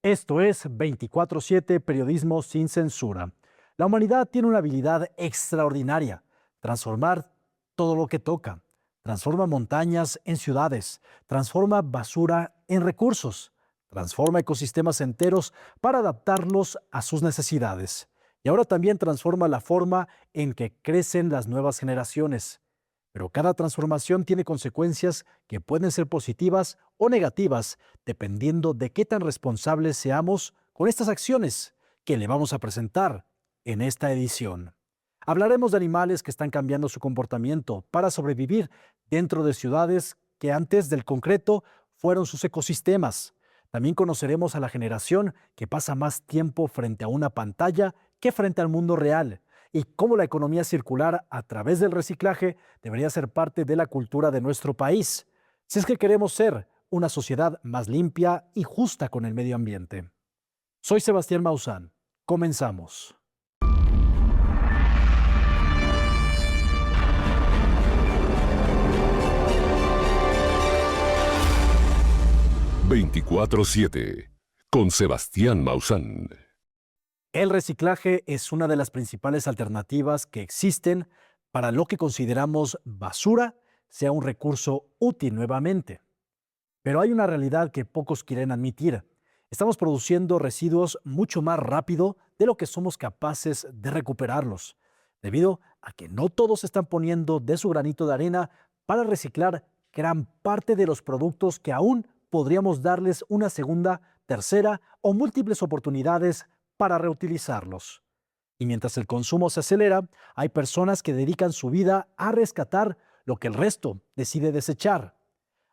Esto es 24/7 Periodismo sin censura. La humanidad tiene una habilidad extraordinaria: transformar todo lo que toca. Transforma montañas en ciudades, transforma basura en recursos, transforma ecosistemas enteros para adaptarlos a sus necesidades. Y ahora también transforma la forma en que crecen las nuevas generaciones. Pero cada transformación tiene consecuencias que pueden ser positivas o negativas, dependiendo de qué tan responsables seamos con estas acciones que le vamos a presentar en esta edición. Hablaremos de animales que están cambiando su comportamiento para sobrevivir dentro de ciudades que antes del concreto fueron sus ecosistemas. También conoceremos a la generación que pasa más tiempo frente a una pantalla que frente al mundo real, y cómo la economía circular a través del reciclaje debería ser parte de la cultura de nuestro país, si es que queremos ser una sociedad más limpia y justa con el medio ambiente. Soy Sebastián Maussan. Comenzamos. «24/7» con Sebastián Maussan. El reciclaje es una de las principales alternativas que existen para lo que consideramos basura sea un recurso útil nuevamente. Pero hay una realidad que pocos quieren admitir. Estamos produciendo residuos mucho más rápido de lo que somos capaces de recuperarlos, debido a que no todos están poniendo de su granito de arena para reciclar gran parte de los productos que aún podríamos darles una segunda, tercera o múltiples oportunidades para reutilizarlos. Y mientras el consumo se acelera, hay personas que dedican su vida a rescatar lo que el resto decide desechar.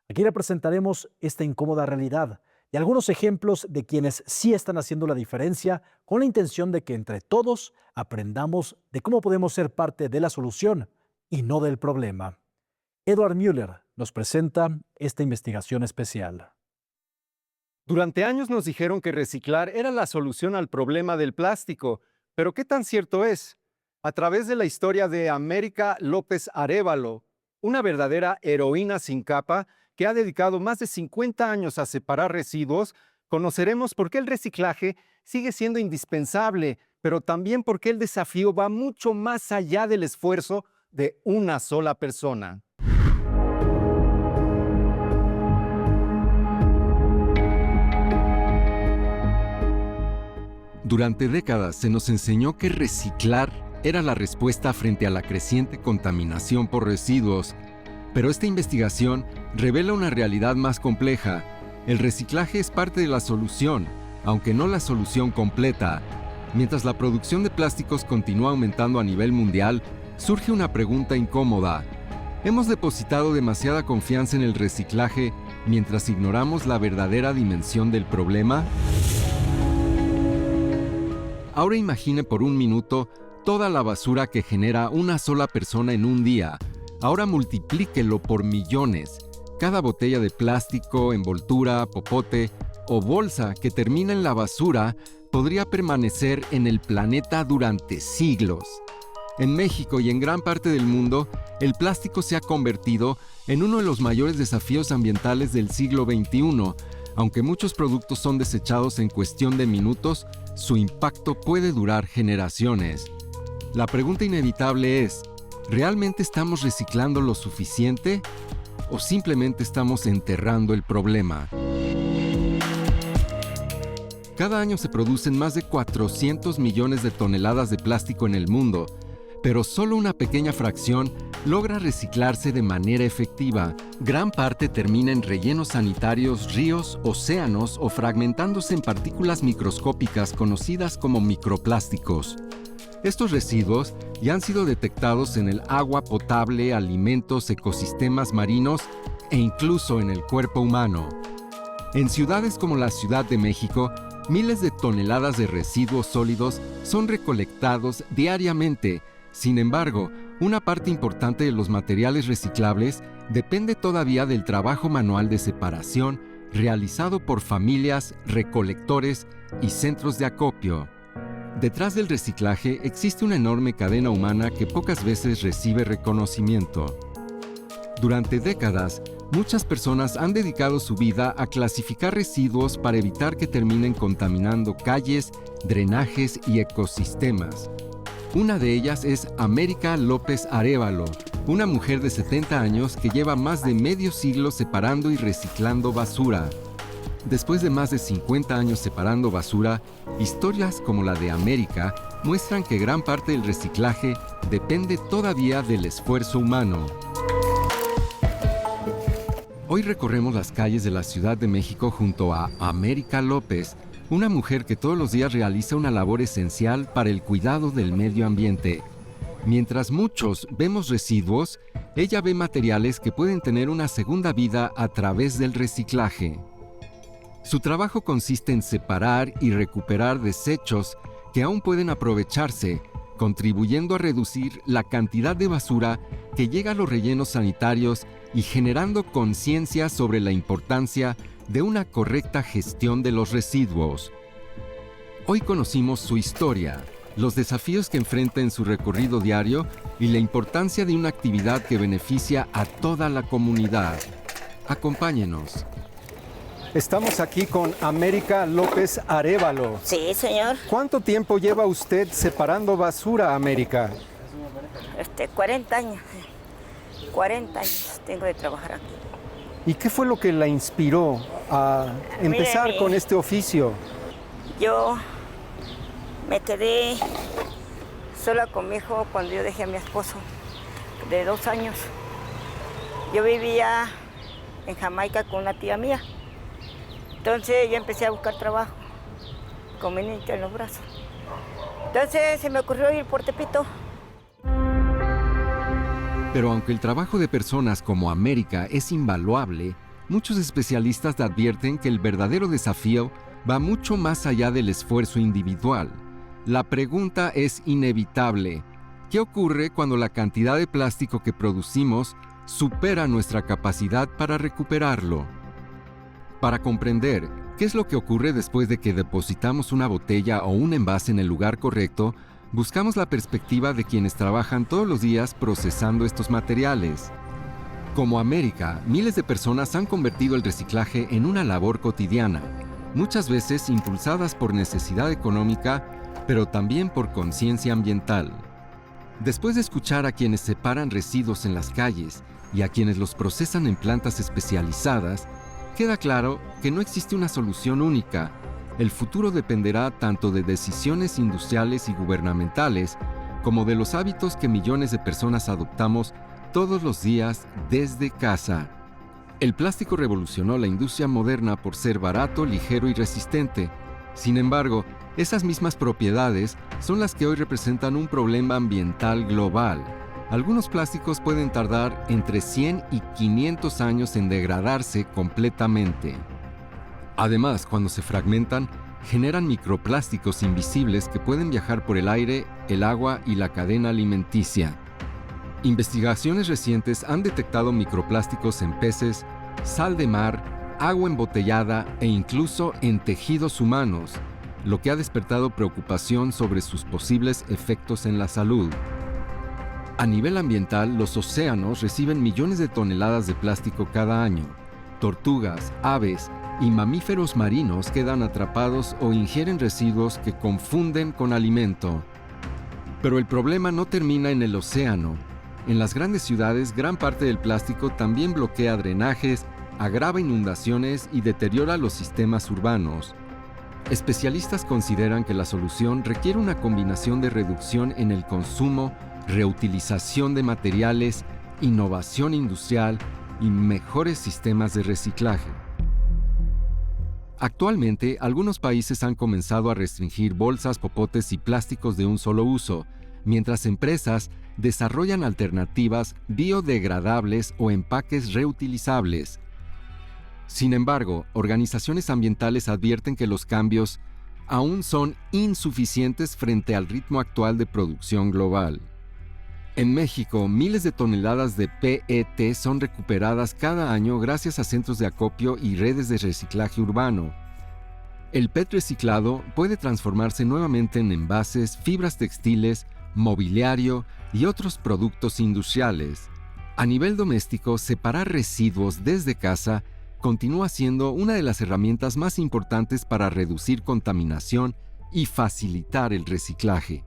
Aquí le presentaremos esta incómoda realidad y algunos ejemplos de quienes sí están haciendo la diferencia, con la intención de que entre todos aprendamos de cómo podemos ser parte de la solución y no del problema. Edward Müller nos presenta esta investigación especial. Durante años nos dijeron que reciclar era la solución al problema del plástico, pero ¿qué tan cierto es? A través de la historia de América López Arévalo, una verdadera heroína sin capa que ha dedicado más de 50 años a separar residuos, conoceremos por qué el reciclaje sigue siendo indispensable, pero también por qué el desafío va mucho más allá del esfuerzo de una sola persona. Durante décadas se nos enseñó que reciclar era la respuesta frente a la creciente contaminación por residuos, pero esta investigación revela una realidad más compleja. El reciclaje es parte de la solución, aunque no la solución completa. Mientras la producción de plásticos continúa aumentando a nivel mundial, surge una pregunta incómoda. ¿Hemos depositado demasiada confianza en el reciclaje mientras ignoramos la verdadera dimensión del problema? Ahora imagine por un minuto toda la basura que genera una sola persona en un día. Ahora multiplíquelo por millones. Cada botella de plástico, envoltura, popote o bolsa que termina en la basura podría permanecer en el planeta durante siglos. En México y en gran parte del mundo, el plástico se ha convertido en uno de los mayores desafíos ambientales del siglo XXI. Aunque muchos productos son desechados en cuestión de minutos, su impacto puede durar generaciones. La pregunta inevitable es, ¿realmente estamos reciclando lo suficiente? ¿O simplemente estamos enterrando el problema? Cada año se producen más de 400 millones de toneladas de plástico en el mundo, pero solo una pequeña fracción logra reciclarse de manera efectiva. Gran parte termina en rellenos sanitarios, ríos, océanos o fragmentándose en partículas microscópicas conocidas como microplásticos. Estos residuos ya han sido detectados en el agua potable, alimentos, ecosistemas marinos e incluso en el cuerpo humano. En ciudades como la Ciudad de México, miles de toneladas de residuos sólidos son recolectados diariamente. Sin embargo, una parte importante de los materiales reciclables depende todavía del trabajo manual de separación realizado por familias, recolectores y centros de acopio. Detrás del reciclaje existe una enorme cadena humana que pocas veces recibe reconocimiento. Durante décadas, muchas personas han dedicado su vida a clasificar residuos para evitar que terminen contaminando calles, drenajes y ecosistemas. Una de ellas es América López Arévalo, una mujer de 70 años que lleva más de medio siglo separando y reciclando basura. Después de más de 50 años separando basura, historias como la de América muestran que gran parte del reciclaje depende todavía del esfuerzo humano. Hoy recorremos las calles de la Ciudad de México junto a América López, una mujer que todos los días realiza una labor esencial para el cuidado del medio ambiente. Mientras muchos vemos residuos, ella ve materiales que pueden tener una segunda vida a través del reciclaje. Su trabajo consiste en separar y recuperar desechos que aún pueden aprovecharse, contribuyendo a reducir la cantidad de basura que llega a los rellenos sanitarios y generando conciencia sobre la importancia de una correcta gestión de los residuos. Hoy conocimos su historia, los desafíos que enfrenta en su recorrido diario y la importancia de una actividad que beneficia a toda la comunidad. Acompáñenos. Estamos aquí con América López Arévalo. Sí, señor. ¿Cuánto tiempo lleva usted separando basura, América? 40 años. 40 años tengo de trabajar aquí. ¿Y qué fue lo que la inspiró a empezar Mire, con este oficio? Yo me quedé sola con mi hijo cuando yo dejé a mi esposo de 2 años. Yo vivía en Jamaica con una tía mía. Entonces yo empecé a buscar trabajo con mi niño en los brazos. Entonces se me ocurrió ir por Tepito. Pero aunque el trabajo de personas como América es invaluable, muchos especialistas advierten que el verdadero desafío va mucho más allá del esfuerzo individual. La pregunta es inevitable. ¿Qué ocurre cuando la cantidad de plástico que producimos supera nuestra capacidad para recuperarlo? Para comprender qué es lo que ocurre después de que depositamos una botella o un envase en el lugar correcto, buscamos la perspectiva de quienes trabajan todos los días procesando estos materiales. Como América, miles de personas han convertido el reciclaje en una labor cotidiana, muchas veces impulsadas por necesidad económica, pero también por conciencia ambiental. Después de escuchar a quienes separan residuos en las calles y a quienes los procesan en plantas especializadas, queda claro que no existe una solución única. El futuro dependerá tanto de decisiones industriales y gubernamentales como de los hábitos que millones de personas adoptamos todos los días desde casa. El plástico revolucionó la industria moderna por ser barato, ligero y resistente. Sin embargo, esas mismas propiedades son las que hoy representan un problema ambiental global. Algunos plásticos pueden tardar entre 100 y 500 años en degradarse completamente. Además, cuando se fragmentan, generan microplásticos invisibles que pueden viajar por el aire, el agua y la cadena alimenticia. Investigaciones recientes han detectado microplásticos en peces, sal de mar, agua embotellada e incluso en tejidos humanos, lo que ha despertado preocupación sobre sus posibles efectos en la salud. A nivel ambiental, los océanos reciben millones de toneladas de plástico cada año. Tortugas, aves y mamíferos marinos quedan atrapados o ingieren residuos que confunden con alimento. Pero el problema no termina en el océano. En las grandes ciudades, gran parte del plástico también bloquea drenajes, agrava inundaciones y deteriora los sistemas urbanos. Especialistas consideran que la solución requiere una combinación de reducción en el consumo, reutilización de materiales, innovación industrial y mejores sistemas de reciclaje. Actualmente, algunos países han comenzado a restringir bolsas, popotes y plásticos de un solo uso, mientras empresas desarrollan alternativas biodegradables o empaques reutilizables. Sin embargo, organizaciones ambientales advierten que los cambios aún son insuficientes frente al ritmo actual de producción global. En México, miles de toneladas de PET son recuperadas cada año gracias a centros de acopio y redes de reciclaje urbano. El PET reciclado puede transformarse nuevamente en envases, fibras textiles, mobiliario y otros productos industriales. A nivel doméstico, separar residuos desde casa continúa siendo una de las herramientas más importantes para reducir contaminación y facilitar el reciclaje.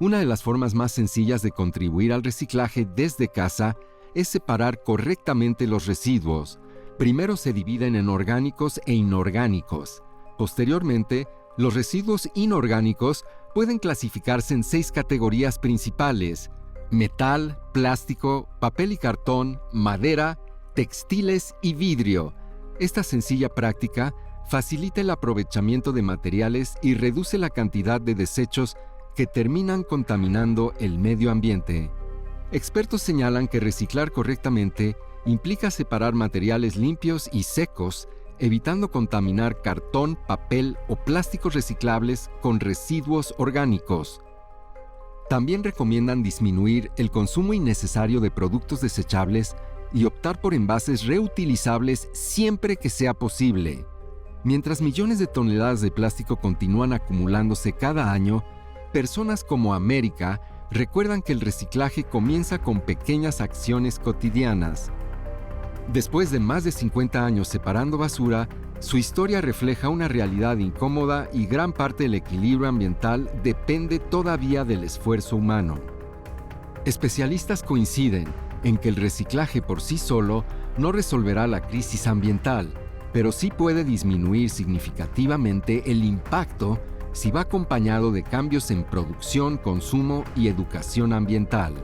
Una de las formas más sencillas de contribuir al reciclaje desde casa es separar correctamente los residuos. Primero se dividen en orgánicos e inorgánicos. Posteriormente, los residuos inorgánicos pueden clasificarse en 6 categorías principales: metal, plástico, papel y cartón, madera, textiles y vidrio. Esta sencilla práctica facilita el aprovechamiento de materiales y reduce la cantidad de desechos que terminan contaminando el medio ambiente. Expertos señalan que reciclar correctamente implica separar materiales limpios y secos, evitando contaminar cartón, papel o plásticos reciclables con residuos orgánicos. También recomiendan disminuir el consumo innecesario de productos desechables y optar por envases reutilizables siempre que sea posible. Mientras millones de toneladas de plástico continúan acumulándose cada año, personas como América recuerdan que el reciclaje comienza con pequeñas acciones cotidianas. Después de más de 50 años separando basura, su historia refleja una realidad incómoda y gran parte del equilibrio ambiental depende todavía del esfuerzo humano. Especialistas coinciden en que el reciclaje por sí solo no resolverá la crisis ambiental, pero sí puede disminuir significativamente el impacto si va acompañado de cambios en producción, consumo y educación ambiental.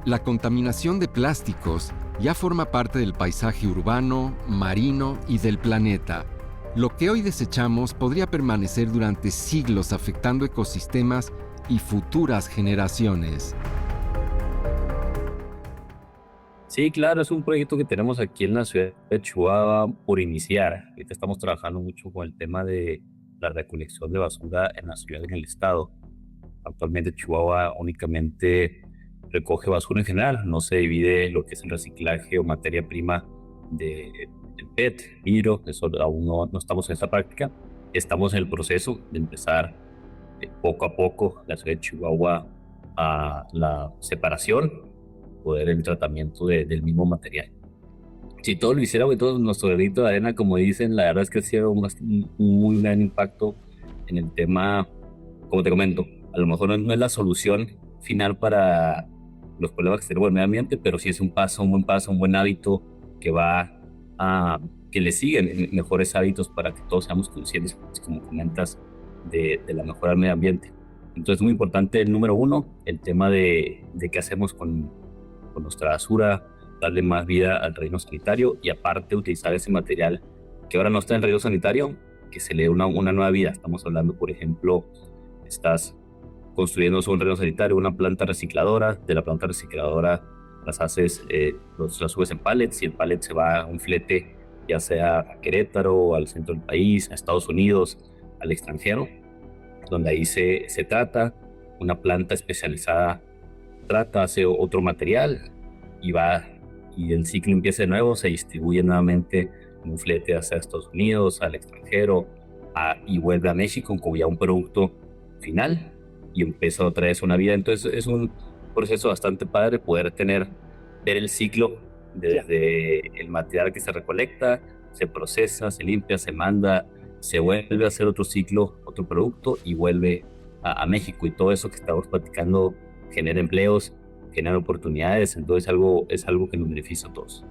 La contaminación de plásticos ya forma parte del paisaje urbano, marino y del planeta. Lo que hoy desechamos podría permanecer durante siglos afectando ecosistemas y futuras generaciones. Sí, claro, es un proyecto que tenemos aquí en la ciudad de Chihuahua por iniciar. Ahorita estamos trabajando mucho con el tema de la recolección de basura en la ciudad y en el estado. Actualmente Chihuahua únicamente recoge basura en general, no se divide lo que es el reciclaje o materia prima de PET, vidrio, eso aún no estamos en esta práctica. Estamos en el proceso de empezar poco a poco la ciudad de Chihuahua a la separación, poder el tratamiento del mismo material. Si todo lo hiciéramos, todo nuestro granito de arena, como dicen, la verdad es que ha sido un muy gran impacto en el tema. Como te comento, a lo mejor no es la solución final para los problemas que tenemos en el medio ambiente, pero sí es un buen paso, un buen hábito que va a que le siguen mejores hábitos para que todos seamos conscientes, como comentas, de la mejora del medio ambiente. Entonces, muy importante el número 1, el tema de qué hacemos con nuestra basura, darle más vida al relleno sanitario y aparte utilizar ese material que ahora no está en el relleno sanitario, que se le dé una nueva vida. Estamos hablando, por ejemplo, estás construyendo un relleno sanitario, una planta recicladora, de la planta recicladora las haces, las subes en pallets y el pallet se va a un flete, ya sea a Querétaro, al centro del país, a Estados Unidos, al extranjero, donde ahí se trata, una planta especializada trata, hace otro material y el ciclo empieza de nuevo, se distribuye nuevamente en un flete hacia Estados Unidos, al extranjero, y vuelve a México como ya un producto final y empieza otra vez una vida. Entonces es un proceso bastante padre poder ver el ciclo desde el material que se recolecta, se procesa, se limpia, se manda, se vuelve a hacer otro ciclo, otro producto y vuelve a México, y todo eso que estamos platicando genera empleos, genera oportunidades. Entonces es algo que nos beneficia a todos.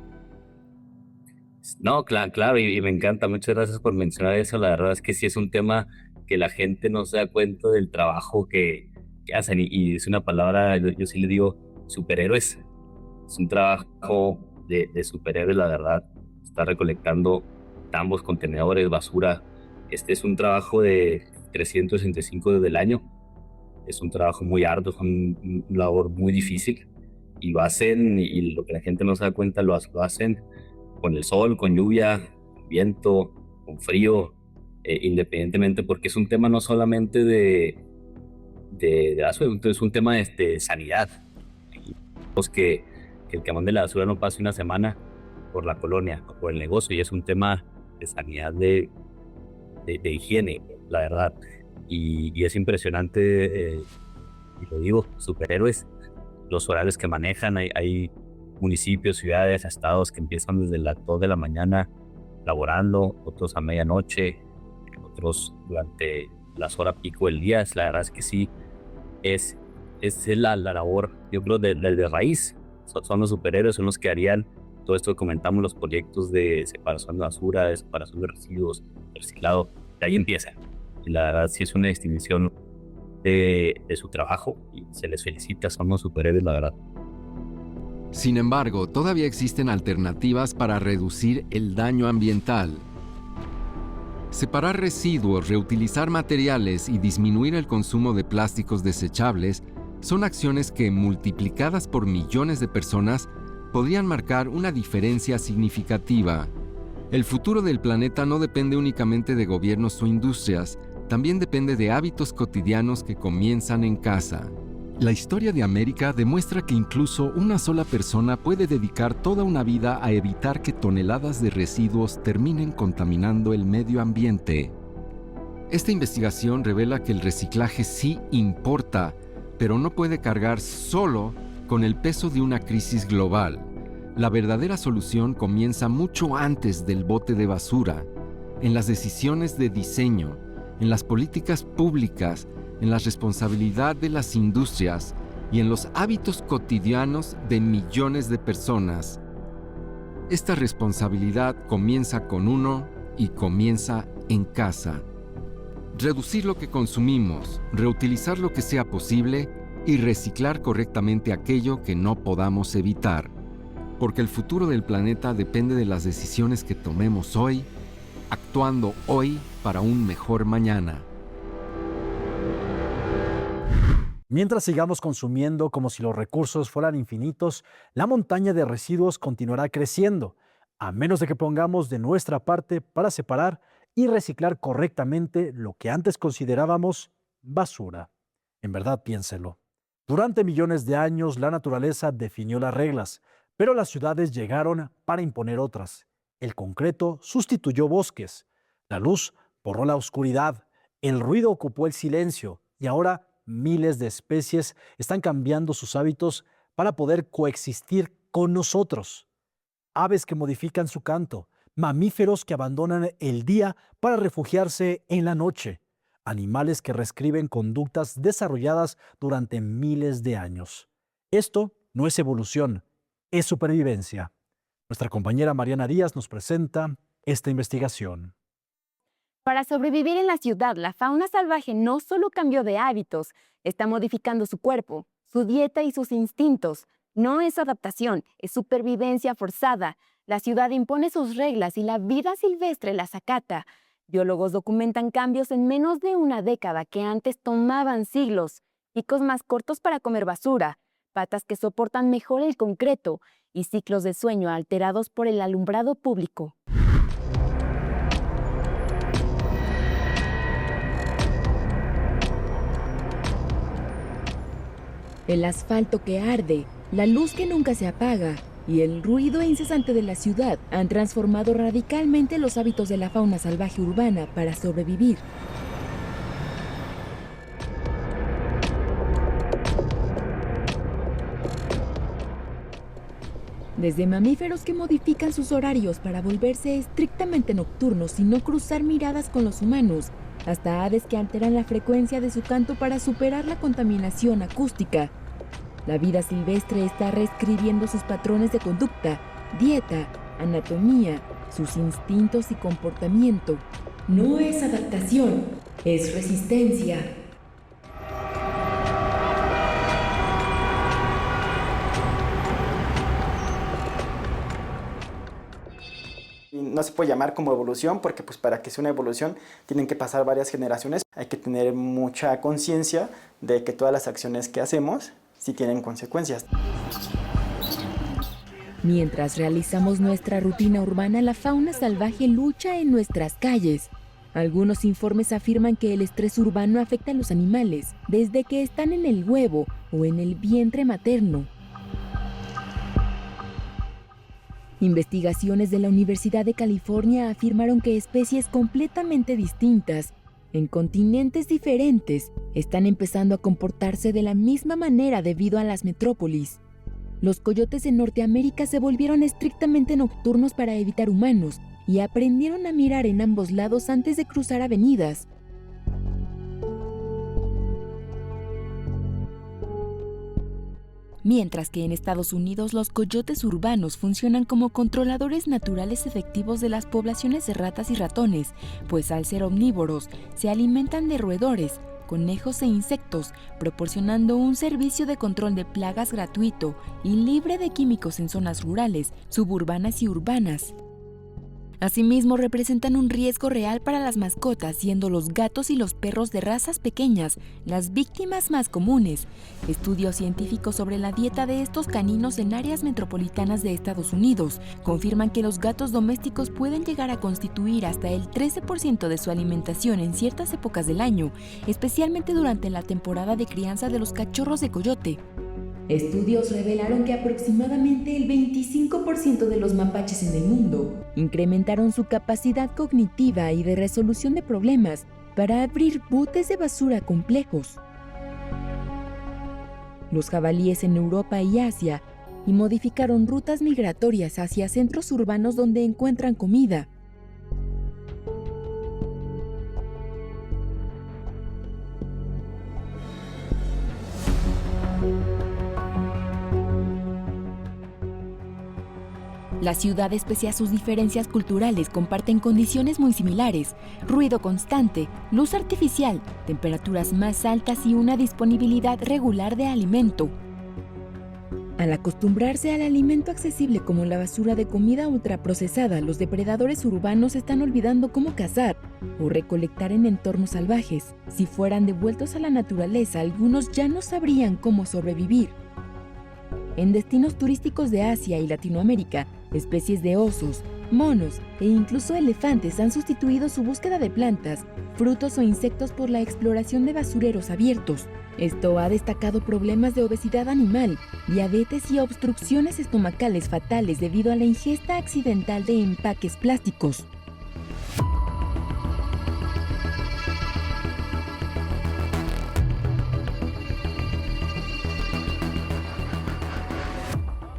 No, claro, y me encanta, muchas gracias por mencionar eso. La verdad es que sí es un tema que la gente no se da cuenta del trabajo que hacen, y es una palabra, yo sí le digo superhéroes. Es un trabajo de superhéroes, la verdad. Está recolectando tambos, contenedores, basura. Este es un trabajo de 365 días del año. Es un trabajo muy arduo, es un labor muy difícil, y lo hacen, y lo que la gente no se da cuenta, lo hacen con el sol, con lluvia, con viento, con frío, independientemente, porque es un tema no solamente de basura, es un tema de sanidad. Que el camión de la basura no pase una semana por la colonia o por el negocio, y es un tema de sanidad, de higiene, la verdad. Y es impresionante, y lo digo, superhéroes, los horarios que manejan. Hay municipios, ciudades, estados que empiezan desde las 2 de la mañana laborando, otros a medianoche, otros durante las horas pico del día. La verdad es que sí, es la labor, yo creo, de raíz. Son los superhéroes, son los que harían todo esto que comentamos, los proyectos de separación de basura, de separación de residuos, reciclado. De ahí empieza. Y la verdad sí es una distinción de su trabajo y se les felicita, son los superhéroes, la verdad. Sin embargo, todavía existen alternativas para reducir el daño ambiental. Separar residuos, reutilizar materiales y disminuir el consumo de plásticos desechables son acciones que, multiplicadas por millones de personas, podrían marcar una diferencia significativa. El futuro del planeta no depende únicamente de gobiernos o industrias, también depende de hábitos cotidianos que comienzan en casa. La historia de América demuestra que incluso una sola persona puede dedicar toda una vida a evitar que toneladas de residuos terminen contaminando el medio ambiente. Esta investigación revela que el reciclaje sí importa, pero no puede cargar solo con el peso de una crisis global. La verdadera solución comienza mucho antes del bote de basura, en las decisiones de diseño, en las políticas públicas, en la responsabilidad de las industrias y en los hábitos cotidianos de millones de personas. Esta responsabilidad comienza con uno y comienza en casa. Reducir lo que consumimos, reutilizar lo que sea posible y reciclar correctamente aquello que no podamos evitar. Porque el futuro del planeta depende de las decisiones que tomemos hoy, actuando hoy para un mejor mañana. Mientras sigamos consumiendo como si los recursos fueran infinitos, la montaña de residuos continuará creciendo, a menos de que pongamos de nuestra parte para separar y reciclar correctamente lo que antes considerábamos basura. En verdad, piénselo. Durante millones de años, la naturaleza definió las reglas, pero las ciudades llegaron para imponer otras. El concreto sustituyó bosques, la luz borró la oscuridad, el ruido ocupó el silencio y ahora miles de especies están cambiando sus hábitos para poder coexistir con nosotros. Aves que modifican su canto, mamíferos que abandonan el día para refugiarse en la noche, animales que reescriben conductas desarrolladas durante miles de años. Esto no es evolución, es supervivencia. Nuestra compañera Mariana Díaz nos presenta esta investigación. Para sobrevivir en la ciudad, la fauna salvaje no solo cambió de hábitos, está modificando su cuerpo, su dieta y sus instintos. No es adaptación, es supervivencia forzada. La ciudad impone sus reglas y la vida silvestre las acata. Biólogos documentan cambios en menos de una década que antes tomaban siglos. Picos más cortos para comer basura, patas que soportan mejor el concreto y ciclos de sueño alterados por el alumbrado público. El asfalto que arde, la luz que nunca se apaga y el ruido incesante de la ciudad han transformado radicalmente los hábitos de la fauna salvaje urbana para sobrevivir. Desde mamíferos que modifican sus horarios para volverse estrictamente nocturnos y no cruzar miradas con los humanos, hasta aves que alteran la frecuencia de su canto para superar la contaminación acústica. La vida silvestre está reescribiendo sus patrones de conducta, dieta, anatomía, sus instintos y comportamiento. No es adaptación, es resistencia. No se puede llamar como evolución porque pues para que sea una evolución tienen que pasar varias generaciones. Hay que tener mucha conciencia de que todas las acciones que hacemos sí tienen consecuencias. Mientras realizamos nuestra rutina urbana, la fauna salvaje lucha en nuestras calles. Algunos informes afirman que el estrés urbano afecta a los animales desde que están en el huevo o en el vientre materno. Investigaciones de la Universidad de California afirmaron que especies completamente distintas en continentes diferentes, están empezando a comportarse de la misma manera debido a las metrópolis. Los coyotes en Norteamérica se volvieron estrictamente nocturnos para evitar humanos y aprendieron a mirar en ambos lados antes de cruzar avenidas. Mientras que en Estados Unidos los coyotes urbanos funcionan como controladores naturales efectivos de las poblaciones de ratas y ratones, pues al ser omnívoros se alimentan de roedores, conejos e insectos, proporcionando un servicio de control de plagas gratuito y libre de químicos en zonas rurales, suburbanas y urbanas. Asimismo, representan un riesgo real para las mascotas, siendo los gatos y los perros de razas pequeñas las víctimas más comunes. Estudios científicos sobre la dieta de estos caninos en áreas metropolitanas de Estados Unidos confirman que los gatos domésticos pueden llegar a constituir hasta el 13% de su alimentación en ciertas épocas del año, especialmente durante la temporada de crianza de los cachorros de coyote. Estudios revelaron que aproximadamente el 25% de los mapaches en el mundo incrementaron su capacidad cognitiva y de resolución de problemas para abrir botes de basura complejos. Los jabalíes en Europa y Asia modificaron rutas migratorias hacia centros urbanos donde encuentran comida. Las ciudades, pese a sus diferencias culturales, comparten condiciones muy similares: ruido constante, luz artificial, temperaturas más altas y una disponibilidad regular de alimento. Al acostumbrarse al alimento accesible como la basura de comida ultraprocesada, los depredadores urbanos están olvidando cómo cazar o recolectar en entornos salvajes. Si fueran devueltos a la naturaleza, algunos ya no sabrían cómo sobrevivir. En destinos turísticos de Asia y Latinoamérica, especies de osos, monos e incluso elefantes han sustituido su búsqueda de plantas, frutos o insectos por la exploración de basureros abiertos. Esto ha destacado problemas de obesidad animal, diabetes y obstrucciones estomacales fatales debido a la ingesta accidental de empaques plásticos.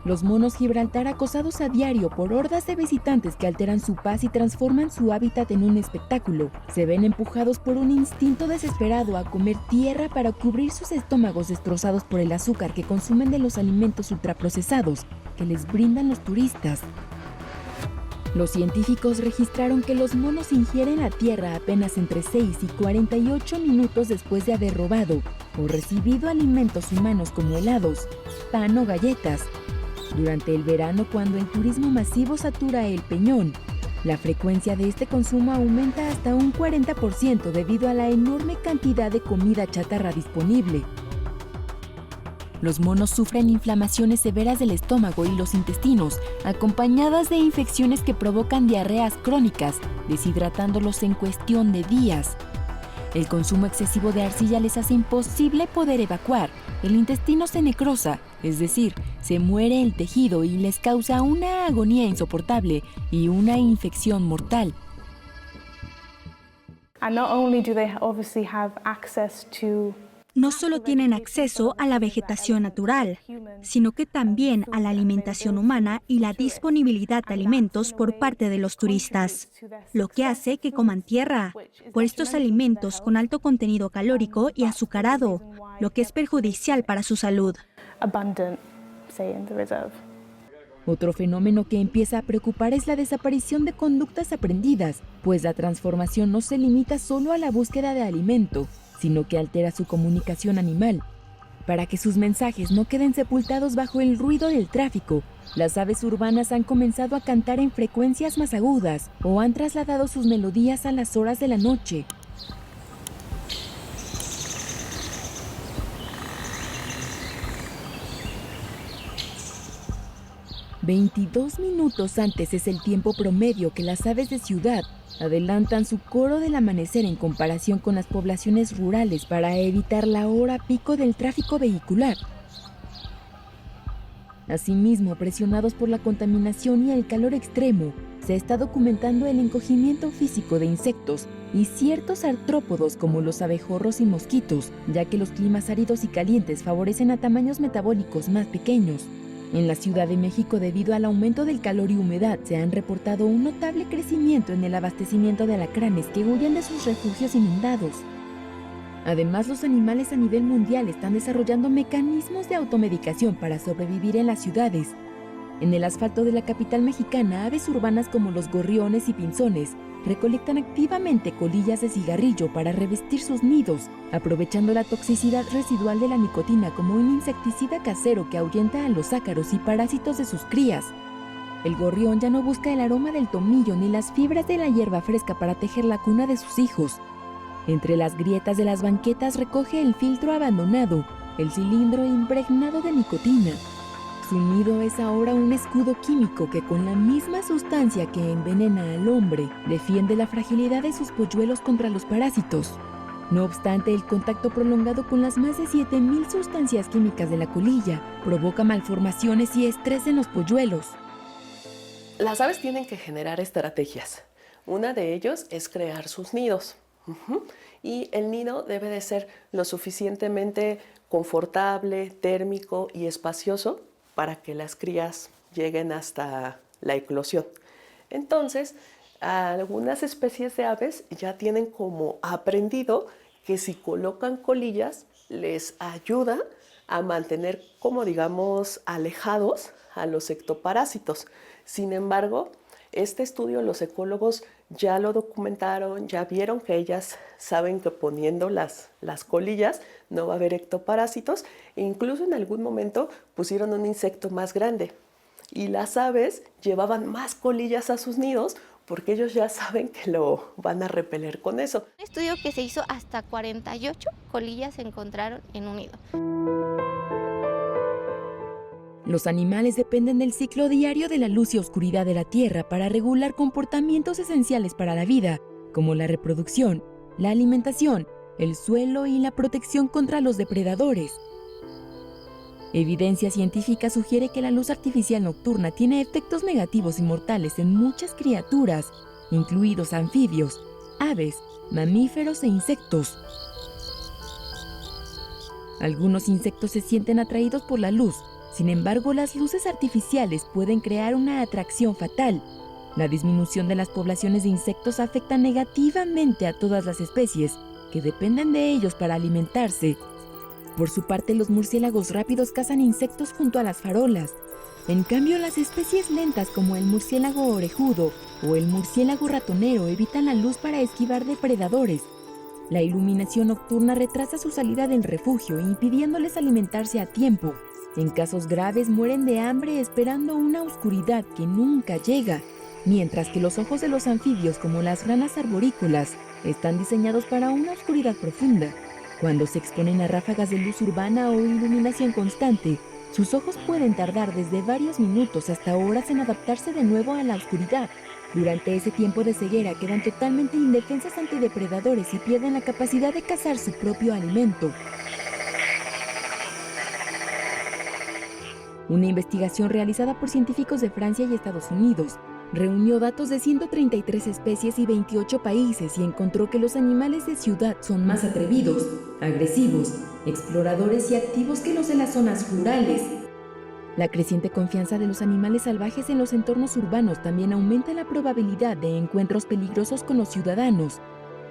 Los monos Gibraltar, acosados a diario por hordas de visitantes que alteran su paz y transforman su hábitat en un espectáculo, se ven empujados por un instinto desesperado a comer tierra para cubrir sus estómagos destrozados por el azúcar que consumen de los alimentos ultraprocesados que les brindan los turistas. Los científicos registraron que los monos ingieren la tierra apenas entre 6 y 48 minutos después de haber robado o recibido alimentos humanos como helados, pan o galletas. Durante el verano, cuando el turismo masivo satura el peñón, la frecuencia de este consumo aumenta hasta un 40% debido a la enorme cantidad de comida chatarra disponible. Los monos sufren inflamaciones severas del estómago y los intestinos, acompañadas de infecciones que provocan diarreas crónicas, deshidratándolos en cuestión de días. El consumo excesivo de arcilla les hace imposible poder evacuar. El intestino se necrosa, es decir, se muere el tejido y les causa una agonía insoportable y una infección mortal. No solo tienen acceso a la vegetación natural, sino que también a la alimentación humana y la disponibilidad de alimentos por parte de los turistas, lo que hace que coman tierra por estos alimentos con alto contenido calórico y azucarado, lo que es perjudicial para su salud. Otro fenómeno que empieza a preocupar es la desaparición de conductas aprendidas, pues la transformación no se limita solo a la búsqueda de alimento, sino que altera su comunicación animal. Para que sus mensajes no queden sepultados bajo el ruido del tráfico, las aves urbanas han comenzado a cantar en frecuencias más agudas o han trasladado sus melodías a las horas de la noche. «22 minutos antes es el tiempo promedio que las aves de ciudad adelantan su coro del amanecer en comparación con las poblaciones rurales para evitar la hora pico del tráfico vehicular. Asimismo, presionados por la contaminación y el calor extremo, se está documentando el encogimiento físico de insectos y ciertos artrópodos como los abejorros y mosquitos, ya que los climas áridos y calientes favorecen a tamaños metabólicos más pequeños. En la Ciudad de México, debido al aumento del calor y humedad, se han reportado un notable crecimiento en el abastecimiento de alacranes que huyen de sus refugios inundados. Además, los animales a nivel mundial están desarrollando mecanismos de automedicación para sobrevivir en las ciudades. En el asfalto de la capital mexicana, aves urbanas como los gorriones y pinzones recolectan activamente colillas de cigarrillo para revestir sus nidos, aprovechando la toxicidad residual de la nicotina como un insecticida casero que ahuyenta a los ácaros y parásitos de sus crías. El gorrión ya no busca el aroma del tomillo ni las fibras de la hierba fresca para tejer la cuna de sus hijos. Entre las grietas de las banquetas recoge el filtro abandonado, el cilindro impregnado de nicotina. Su nido es ahora un escudo químico que, con la misma sustancia que envenena al hombre, defiende la fragilidad de sus polluelos contra los parásitos. No obstante, el contacto prolongado con las más de 7,000 sustancias químicas de la colilla provoca malformaciones y estrés en los polluelos. Las aves tienen que generar estrategias. Una de ellos es crear sus nidos. Y el nido debe de ser lo suficientemente confortable, térmico y espacioso para que las crías lleguen hasta la eclosión. Entonces, algunas especies de aves ya tienen como aprendido que si colocan colillas les ayuda a mantener, como digamos, alejados a los ectoparásitos. Sin embargo, este estudio los ecólogos ya lo documentaron, ya vieron que ellas saben que poniendo las colillas no va a haber ectoparásitos e incluso en algún momento pusieron un insecto más grande y las aves llevaban más colillas a sus nidos porque ellos ya saben que lo van a repeler con eso. Un estudio que se hizo, hasta 48 colillas se encontraron en un nido. Los animales dependen del ciclo diario de la luz y oscuridad de la Tierra para regular comportamientos esenciales para la vida, como la reproducción, la alimentación, el suelo y la protección contra los depredadores. Evidencia científica sugiere que la luz artificial nocturna tiene efectos negativos y mortales en muchas criaturas, incluidos anfibios, aves, mamíferos e insectos. Algunos insectos se sienten atraídos por la luz. Sin embargo, las luces artificiales pueden crear una atracción fatal. La disminución de las poblaciones de insectos afecta negativamente a todas las especies que dependen de ellos para alimentarse. Por su parte, los murciélagos rápidos cazan insectos junto a las farolas. En cambio, las especies lentas como el murciélago orejudo o el murciélago ratonero evitan la luz para esquivar depredadores. La iluminación nocturna retrasa su salida del refugio, impidiéndoles alimentarse a tiempo. En casos graves mueren de hambre esperando una oscuridad que nunca llega, mientras que los ojos de los anfibios como las ranas arborícolas están diseñados para una oscuridad profunda. Cuando se exponen a ráfagas de luz urbana o iluminación constante, sus ojos pueden tardar desde varios minutos hasta horas en adaptarse de nuevo a la oscuridad. Durante ese tiempo de ceguera quedan totalmente indefensas ante depredadores y pierden la capacidad de cazar su propio alimento. Una investigación realizada por científicos de Francia y Estados Unidos reunió datos de 133 especies y 28 países y encontró que los animales de ciudad son más atrevidos, agresivos, exploradores y activos que los de las zonas rurales. La creciente confianza de los animales salvajes en los entornos urbanos también aumenta la probabilidad de encuentros peligrosos con los ciudadanos.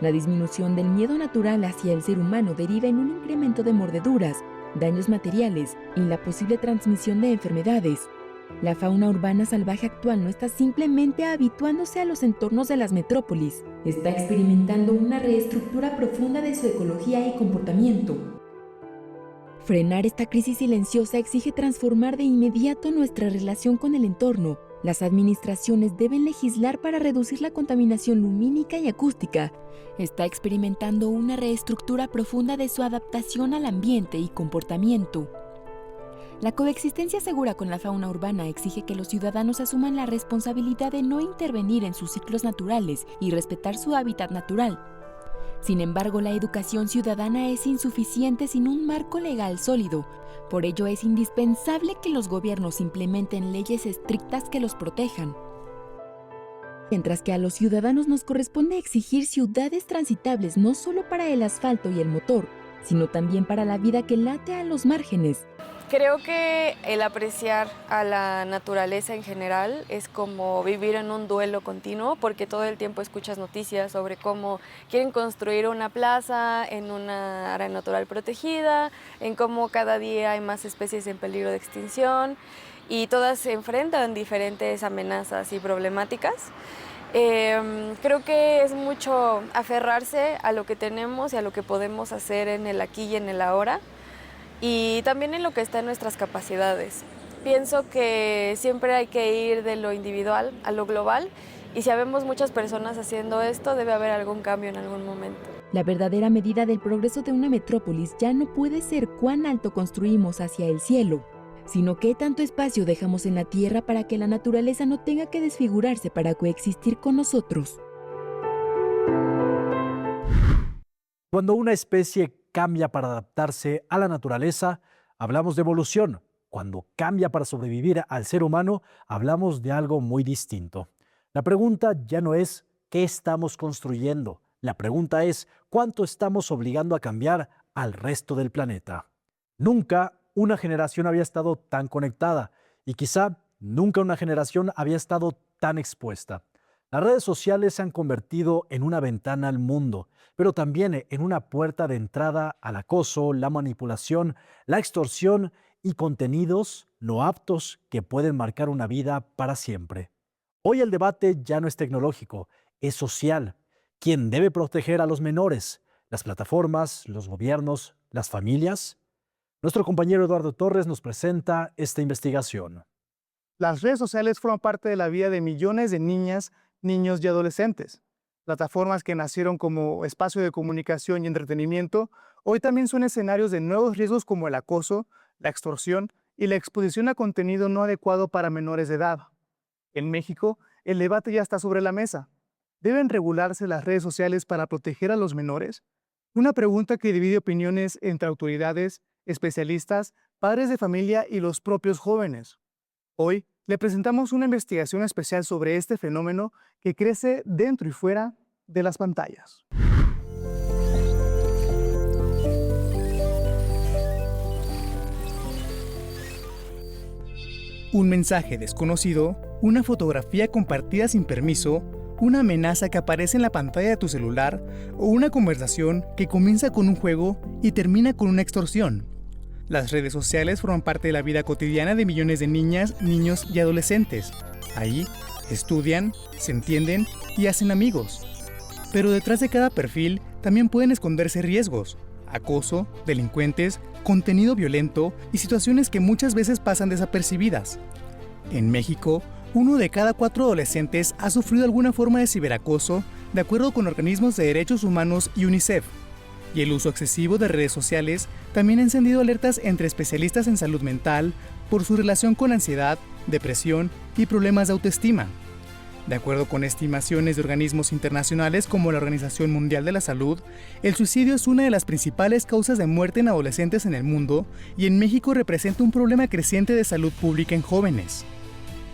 La disminución del miedo natural hacia el ser humano deriva en un incremento de mordeduras, daños materiales y la posible transmisión de enfermedades. La fauna urbana salvaje actual no está simplemente habituándose a los entornos de las metrópolis, está experimentando una reestructura profunda de su ecología y comportamiento. Frenar esta crisis silenciosa exige transformar de inmediato nuestra relación con el entorno. Las administraciones deben legislar para reducir la contaminación lumínica y acústica. Está experimentando una reestructura profunda de su adaptación al ambiente y comportamiento. La coexistencia segura con la fauna urbana exige que los ciudadanos asuman la responsabilidad de no intervenir en sus ciclos naturales y respetar su hábitat natural. Sin embargo, la educación ciudadana es insuficiente sin un marco legal sólido. Por ello, es indispensable que los gobiernos implementen leyes estrictas que los protejan. Mientras que a los ciudadanos nos corresponde exigir ciudades transitables no solo para el asfalto y el motor, sino también para la vida que late a los márgenes. Creo que el apreciar a la naturaleza en general es como vivir en un duelo continuo, porque todo el tiempo escuchas noticias sobre cómo quieren construir una plaza en una área natural protegida, en cómo cada día hay más especies en peligro de extinción y todas se enfrentan diferentes amenazas y problemáticas. Creo que es mucho aferrarse a lo que tenemos y a lo que podemos hacer en el aquí y en el ahora, y también en lo que está en nuestras capacidades. Pienso que siempre hay que ir de lo individual a lo global, y si habemos muchas personas haciendo esto, debe haber algún cambio en algún momento. La verdadera medida del progreso de una metrópolis ya no puede ser cuán alto construimos hacia el cielo, sino qué tanto espacio dejamos en la tierra para que la naturaleza no tenga que desfigurarse para coexistir con nosotros. Cuando una especie cambia para adaptarse a la naturaleza, hablamos de evolución. Cuando cambia para sobrevivir al ser humano, hablamos de algo muy distinto. La pregunta ya no es ¿qué estamos construyendo? La pregunta es ¿cuánto estamos obligando a cambiar al resto del planeta? Nunca una generación había estado tan conectada y quizá nunca una generación había estado tan expuesta. Las redes sociales se han convertido en una ventana al mundo, pero también en una puerta de entrada al acoso, la manipulación, la extorsión y contenidos no aptos que pueden marcar una vida para siempre. Hoy el debate ya no es tecnológico, es social. ¿Quién debe proteger a los menores? ¿Las plataformas, los gobiernos, las familias? Nuestro compañero Eduardo Torres nos presenta esta investigación. Las redes sociales forman parte de la vida de millones de niñas, niños y adolescentes. Plataformas que nacieron como espacio de comunicación y entretenimiento, hoy también son escenarios de nuevos riesgos como el acoso, la extorsión y la exposición a contenido no adecuado para menores de edad. En México, el debate ya está sobre la mesa. ¿Deben regularse las redes sociales para proteger a los menores? Una pregunta que divide opiniones entre autoridades, especialistas, padres de familia y los propios jóvenes. Hoy le presentamos una investigación especial sobre este fenómeno que crece dentro y fuera de las pantallas. Un mensaje desconocido, una fotografía compartida sin permiso, una amenaza que aparece en la pantalla de tu celular o una conversación que comienza con un juego y termina con una extorsión. Las redes sociales forman parte de la vida cotidiana de millones de niñas, niños y adolescentes. Ahí estudian, se entienden y hacen amigos. Pero detrás de cada perfil también pueden esconderse riesgos, acoso, delincuentes, contenido violento y situaciones que muchas veces pasan desapercibidas. En México, 1 de cada 4 adolescentes ha sufrido alguna forma de ciberacoso, de acuerdo con organismos de derechos humanos y UNICEF. Y el uso excesivo de redes sociales también ha encendido alertas entre especialistas en salud mental por su relación con ansiedad, depresión y problemas de autoestima. De acuerdo con estimaciones de organismos internacionales como la Organización Mundial de la Salud, el suicidio es una de las principales causas de muerte en adolescentes en el mundo y en México representa un problema creciente de salud pública en jóvenes.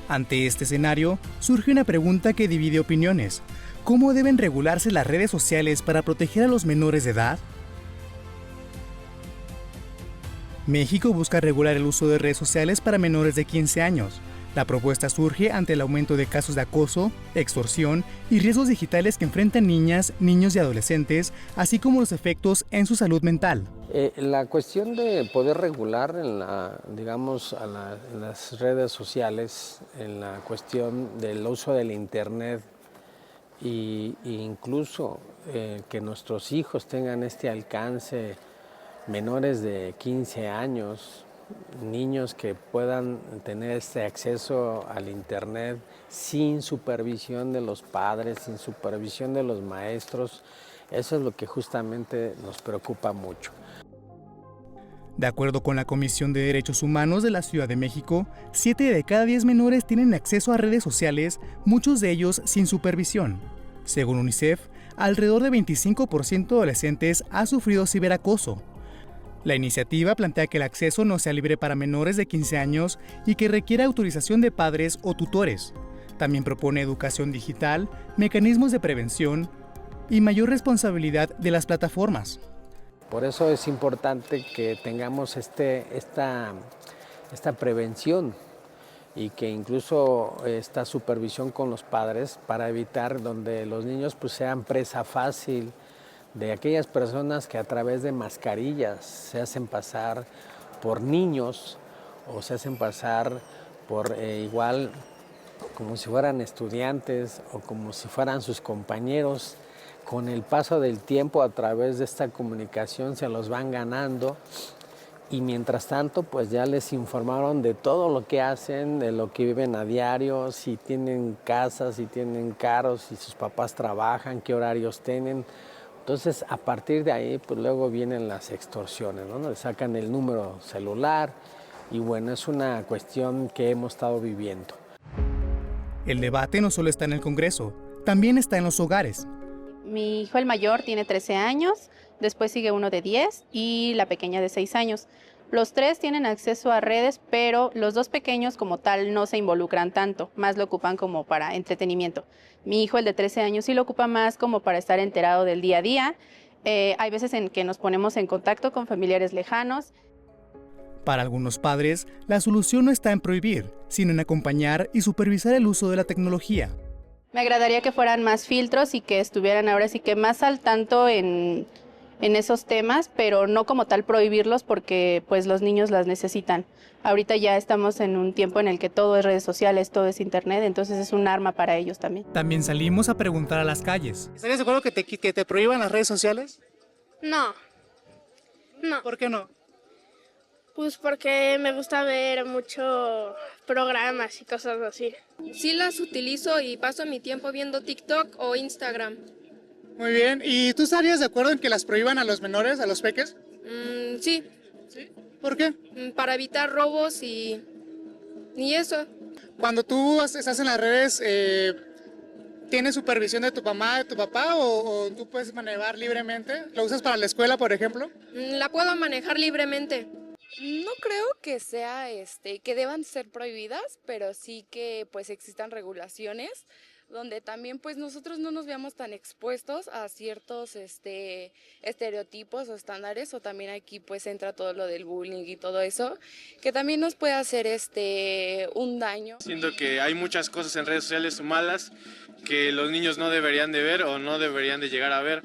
Ante este escenario, surge una pregunta que divide opiniones. ¿Cómo deben regularse las redes sociales para proteger a los menores de edad? México busca regular el uso de redes sociales para menores de 15 años. La propuesta surge ante el aumento de casos de acoso, extorsión y riesgos digitales que enfrentan niñas, niños y adolescentes, así como los efectos en su salud mental. La cuestión de poder regular en las redes sociales, en la cuestión del uso del Internet, e incluso que nuestros hijos tengan este alcance, menores de 15 años, niños que puedan tener este acceso al Internet sin supervisión de los padres, sin supervisión de los maestros, eso es lo que justamente nos preocupa mucho. De acuerdo con la Comisión de Derechos Humanos de la Ciudad de México, 7 de cada 10 menores tienen acceso a redes sociales, muchos de ellos sin supervisión. Según UNICEF, alrededor de 25% de adolescentes ha sufrido ciberacoso. La iniciativa plantea que el acceso no sea libre para menores de 15 años y que requiera autorización de padres o tutores. También propone educación digital, mecanismos de prevención y mayor responsabilidad de las plataformas. Por eso es importante que tengamos esta prevención y que incluso esta supervisión con los padres para evitar donde los niños pues sean presa fácil de aquellas personas que a través de mascarillas se hacen pasar por niños o se hacen pasar por igual como si fueran estudiantes o como si fueran sus compañeros. Con el paso del tiempo a través de esta comunicación se los van ganando y mientras tanto pues ya les informaron de todo lo que hacen, de lo que viven a diario, si tienen casas, si tienen carros, si sus papás trabajan, qué horarios tienen. Entonces a partir de ahí pues luego vienen las extorsiones, ¿no? Les sacan el número celular y bueno, es una cuestión que hemos estado viviendo. El debate no solo está en el Congreso, también está en los hogares. Mi hijo el mayor tiene 13 años, después sigue uno de 10 y la pequeña de 6 años. Los tres tienen acceso a redes, pero los dos pequeños como tal no se involucran tanto, más lo ocupan como para entretenimiento. Mi hijo, el de 13 años, sí lo ocupa más como para estar enterado del día a día. Hay veces en que nos ponemos en contacto con familiares lejanos. Para algunos padres, la solución no está en prohibir, sino en acompañar y supervisar el uso de la tecnología. Me agradaría que fueran más filtros y que estuvieran ahora sí que más al tanto en esos temas, pero no como tal prohibirlos porque pues los niños las necesitan. Ahorita ya estamos en un tiempo en el que todo es redes sociales, todo es internet, entonces es un arma para ellos también. También salimos a preguntar a las calles. ¿Estarías de acuerdo que te prohíban las redes sociales? No. ¿Por qué no? Pues porque me gusta ver muchos programas y cosas así. Sí las utilizo y paso mi tiempo viendo TikTok o Instagram. Muy bien. ¿Y tú estarías de acuerdo en que las prohíban a los menores, a los peques? Sí. ¿Sí? ¿Por qué? Para evitar robos y eso. Cuando tú estás en las redes, ¿tienes supervisión de tu mamá, de tu papá o tú puedes manejar libremente? ¿Lo usas para la escuela, por ejemplo? La puedo manejar libremente. No creo que sea que deban ser prohibidas, pero sí que pues existan regulaciones donde también pues nosotros no nos veamos tan expuestos a ciertos estereotipos o estándares, o también aquí pues entra todo lo del bullying y todo eso, que también nos puede hacer un daño. Siento que hay muchas cosas en redes sociales malas que los niños no deberían de ver o no deberían de llegar a ver.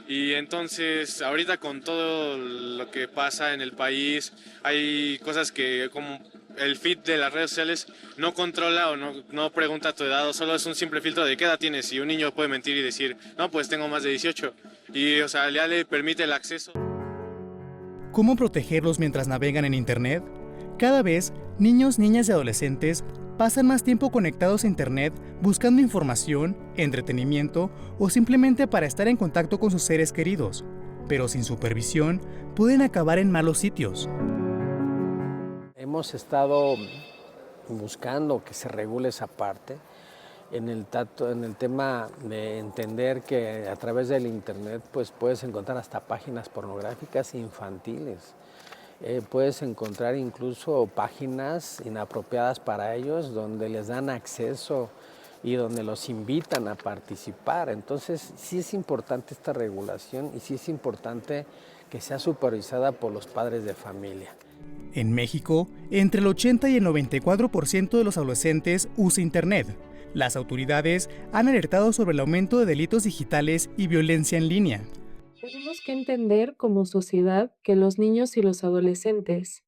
Y entonces ahorita con todo lo que pasa en el país, hay cosas que como el feed de las redes sociales no controla o no pregunta tu edad, o solo es un simple filtro de qué edad tienes, y un niño puede mentir y decir, no, pues tengo más de 18, y o sea, ya le permite el acceso. ¿Cómo protegerlos mientras navegan en Internet? Cada vez, niños, niñas y adolescentes pasan más tiempo conectados a Internet buscando información, entretenimiento o simplemente para estar en contacto con sus seres queridos, pero sin supervisión pueden acabar en malos sitios. Hemos estado buscando que se regule esa parte en el tema de entender que a través del Internet pues puedes encontrar hasta páginas pornográficas infantiles. Puedes encontrar incluso páginas inapropiadas para ellos donde les dan acceso y donde los invitan a participar. Entonces sí es importante esta regulación y sí es importante que sea supervisada por los padres de familia. En México, entre el 80 y el 94% de los adolescentes usa Internet. Las autoridades han alertado sobre el aumento de delitos digitales y violencia en línea. Tenemos que entender como sociedad que los niños y los adolescentes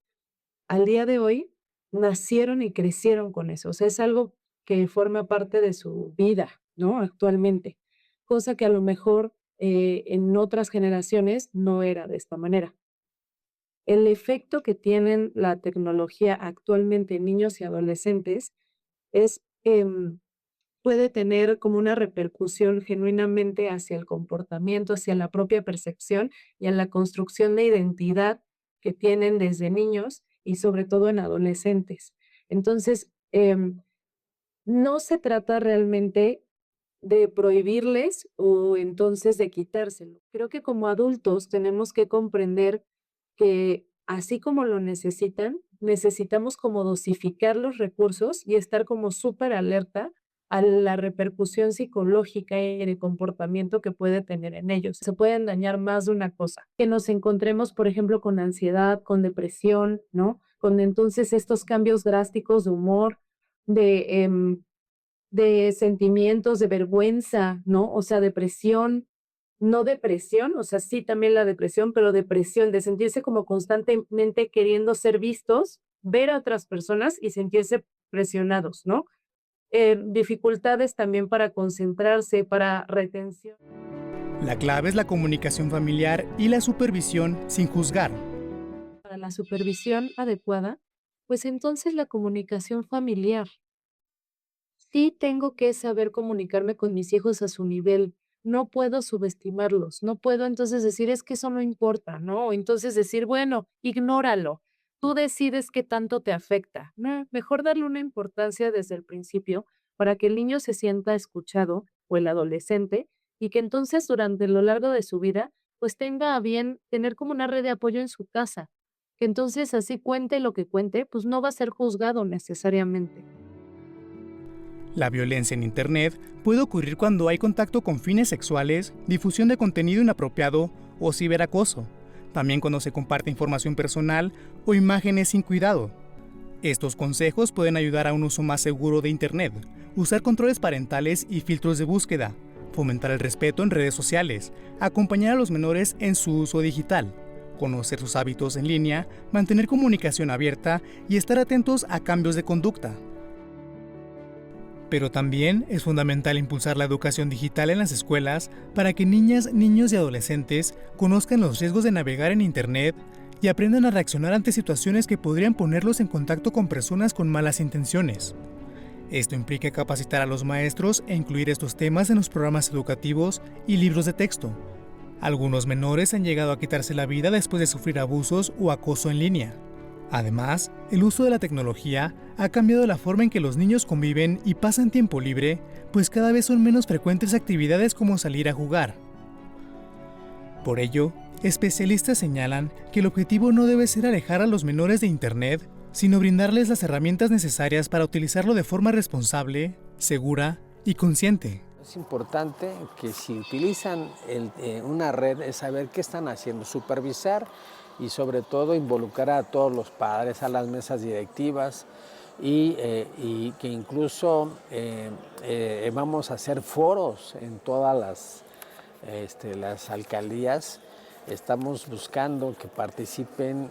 al día de hoy nacieron y crecieron con eso. O sea, es algo que forma parte de su vida, ¿no? Actualmente. Cosa que a lo mejor en otras generaciones no era de esta manera. El efecto que tienen la tecnología actualmente en niños y adolescentes puede tener como una repercusión genuinamente hacia el comportamiento, hacia la propia percepción y a la construcción de identidad que tienen desde niños y sobre todo en adolescentes. Entonces, no se trata realmente de prohibirles o entonces de quitárselo. Creo que como adultos tenemos que comprender que así como lo necesitan, necesitamos como dosificar los recursos y estar como súper alerta a la repercusión psicológica y de comportamiento que puede tener en ellos. Se pueden dañar más de una cosa. Que nos encontremos, por ejemplo, con ansiedad, con depresión, ¿no? Con entonces estos cambios drásticos de humor, de sentimientos, de vergüenza, ¿no? O sea, depresión, no depresión, o sea, sí también la depresión, pero depresión, de sentirse como constantemente queriendo ser vistos, ver a otras personas y sentirse presionados, ¿no? Dificultades también para concentrarse, para retención. La clave es la comunicación familiar y la supervisión sin juzgar. Para la supervisión adecuada, pues entonces la comunicación familiar. Sí tengo que saber comunicarme con mis hijos a su nivel. No puedo subestimarlos. No puedo entonces decir, es que eso no importa, ¿no? O entonces decir, bueno, ignóralo. Tú decides qué tanto te afecta. No, mejor darle una importancia desde el principio para que el niño se sienta escuchado o el adolescente y que entonces durante lo largo de su vida pues tenga a bien tener como una red de apoyo en su casa. Que entonces así cuente lo que cuente, pues no va a ser juzgado necesariamente. La violencia en Internet puede ocurrir cuando hay contacto con fines sexuales, difusión de contenido inapropiado o ciberacoso. También cuando se comparte información personal o imágenes sin cuidado. Estos consejos pueden ayudar a un uso más seguro de Internet, usar controles parentales y filtros de búsqueda, fomentar el respeto en redes sociales, acompañar a los menores en su uso digital, conocer sus hábitos en línea, mantener comunicación abierta y estar atentos a cambios de conducta. Pero también es fundamental impulsar la educación digital en las escuelas para que niñas, niños y adolescentes conozcan los riesgos de navegar en Internet y aprendan a reaccionar ante situaciones que podrían ponerlos en contacto con personas con malas intenciones. Esto implica capacitar a los maestros e incluir estos temas en los programas educativos y libros de texto. Algunos menores han llegado a quitarse la vida después de sufrir abusos o acoso en línea. Además, el uso de la tecnología ha cambiado la forma en que los niños conviven y pasan tiempo libre, pues cada vez son menos frecuentes actividades como salir a jugar. Por ello, especialistas señalan que el objetivo no debe ser alejar a los menores de Internet, sino brindarles las herramientas necesarias para utilizarlo de forma responsable, segura y consciente. Es importante que si utilizan una red es saber qué están haciendo, supervisar y sobre todo involucrar a todos los padres, a las mesas directivas y que incluso vamos a hacer foros en todas las alcaldías. Estamos buscando que participen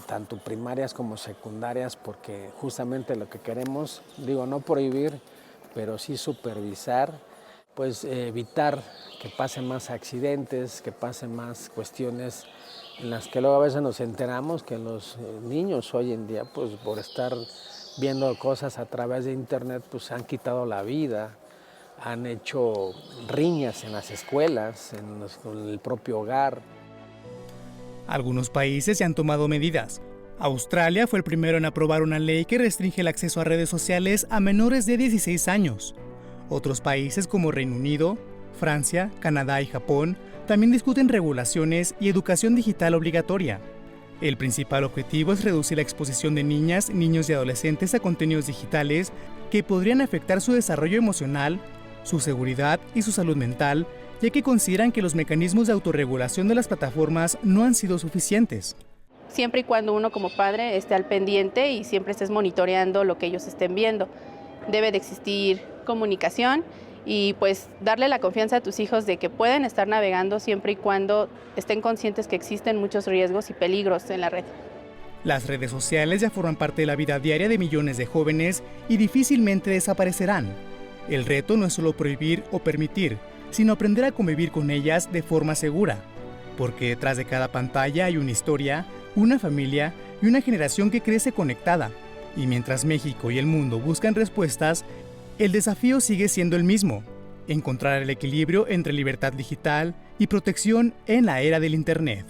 tanto primarias como secundarias porque justamente lo que queremos, digo, no prohibir, pero sí supervisar, pues evitar que pasen más accidentes, que pasen más cuestiones en las que luego a veces nos enteramos que los niños hoy en día, pues por estar viendo cosas a través de Internet, pues se han quitado la vida, han hecho riñas en las escuelas, en el propio hogar. Algunos países ya han tomado medidas. Australia fue el primero en aprobar una ley que restringe el acceso a redes sociales a menores de 16 años. Otros países como Reino Unido, Francia, Canadá y Japón también discuten regulaciones y educación digital obligatoria. El principal objetivo es reducir la exposición de niñas, niños y adolescentes a contenidos digitales que podrían afectar su desarrollo emocional, su seguridad y su salud mental, ya que consideran que los mecanismos de autorregulación de las plataformas no han sido suficientes. Siempre y cuando uno como padre esté al pendiente y siempre estés monitoreando lo que ellos estén viendo. Debe de existir comunicación y pues darle la confianza a tus hijos de que pueden estar navegando siempre y cuando estén conscientes que existen muchos riesgos y peligros en la red. Las redes sociales ya forman parte de la vida diaria de millones de jóvenes y difícilmente desaparecerán. El reto no es solo prohibir o permitir, sino aprender a convivir con ellas de forma segura. Porque detrás de cada pantalla hay una historia, una familia y una generación que crece conectada. Y mientras México y el mundo buscan respuestas, el desafío sigue siendo el mismo: encontrar el equilibrio entre libertad digital y protección en la era del Internet.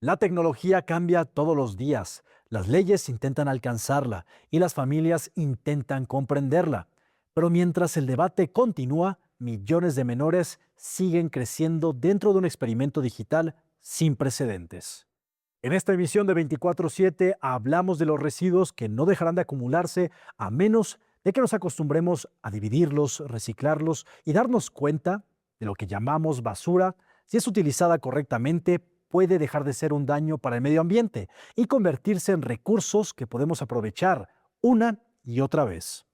La tecnología cambia todos los días. Las leyes intentan alcanzarla y las familias intentan comprenderla. Pero mientras el debate continúa, millones de menores siguen creciendo dentro de un experimento digital sin precedentes. En esta emisión de 24/7 hablamos de los residuos que no dejarán de acumularse a menos de que nos acostumbremos a dividirlos, reciclarlos y darnos cuenta de lo que llamamos basura, si es utilizada correctamente, puede dejar de ser un daño para el medio ambiente y convertirse en recursos que podemos aprovechar una y otra vez.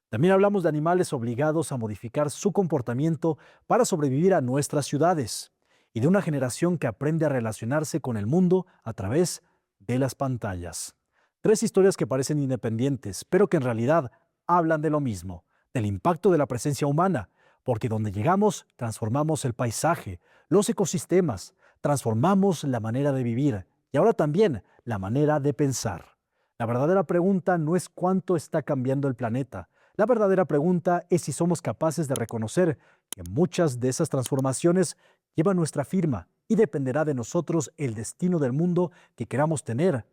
También hablamos de animales obligados a modificar su comportamiento para sobrevivir a nuestras ciudades y de una generación que aprende a relacionarse con el mundo a través de las pantallas. 3 historias que parecen independientes, pero que en realidad hablan de lo mismo, del impacto de la presencia humana, porque donde llegamos transformamos el paisaje, los ecosistemas, transformamos la manera de vivir y ahora también la manera de pensar. La verdadera pregunta no es cuánto está cambiando el planeta. La verdadera pregunta es si somos capaces de reconocer que muchas de esas transformaciones llevan nuestra firma y dependerá de nosotros el destino del mundo que queramos tener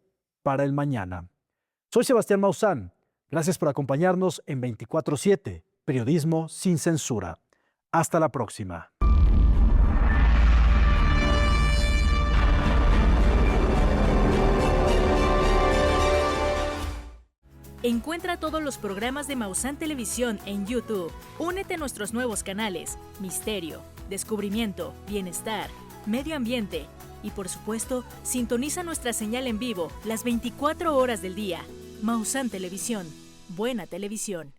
para el mañana. Soy Sebastián Maussan. Gracias por acompañarnos en 24/7, Periodismo sin Censura. Hasta la próxima. Encuentra todos los programas de Maussan Televisión en YouTube. Únete a nuestros nuevos canales: Misterio, Descubrimiento, Bienestar, Medio Ambiente y, por supuesto, sintoniza nuestra señal en vivo las 24 horas del día. Maussan Televisión. Buena televisión.